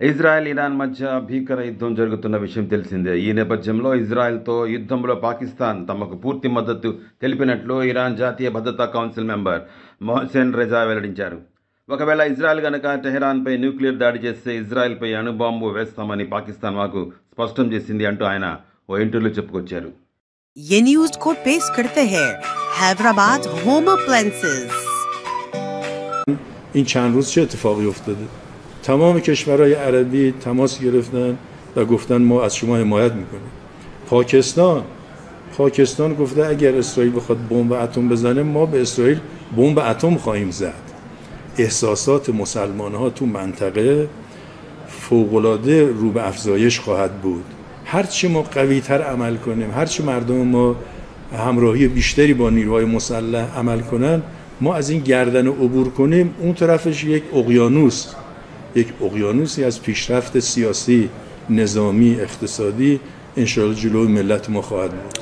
Israel Iran మధ్య భీకర యుద్ధం జరుగుతున్న విషయం తెలిసిందే. ఈ నేపథ్యంలో ఇజ్రాయెల్తో యుద్ధంలో పాకిస్తాన్ తమకు పూర్తి మద్దతు తెలిపినట్లు ఇరాన్ జాతీయ భద్రతా కౌన్సిల్ మెంబర్ మొహసెన్ రెజా వెల్లడించారు. ఒకవేళ ఇజ్రాయెల్ గనక టెహరాన్పై న్యూక్లియర్ దాడి చేస్తే ఇజ్రాయెల్పై అణుబాంబు వేస్తామని పాకిస్తాన్ మాకు స్పష్టం చేసింది అంటూ ఆయన ఓ ఇంటర్వ్యూలో చెప్పుకొచ్చారు. ये न्यूज़ को पेश करते हैं हैदराबाद होम अप्लायंसेस. این چند روز چه اتفاقی افتاده؟ تمام کشورهای عربی تماس گرفتن و گفتن ما از شما حمایت میکنیم. پاکستان گفته اگر اسرائیل بخواد بمب اتم بزنه ما به اسرائیل بمب اتم خواهیم زد. احساسات مسلمان‌ها تو منطقه فوق‌العاده رو به افزایش خواهد بود. هرچی ما قوی‌تر عمل کنیم، هرچی مردم ما همراهی بیشتری با نیروهای مسلح عمل کنن، ما از این گردن عبور کنیم، اون طرفش یک اقیانوسی از پیشرفت سیاسی، نظامی، اقتصادی انشاءالله جلوی ملت ما خواهد بود.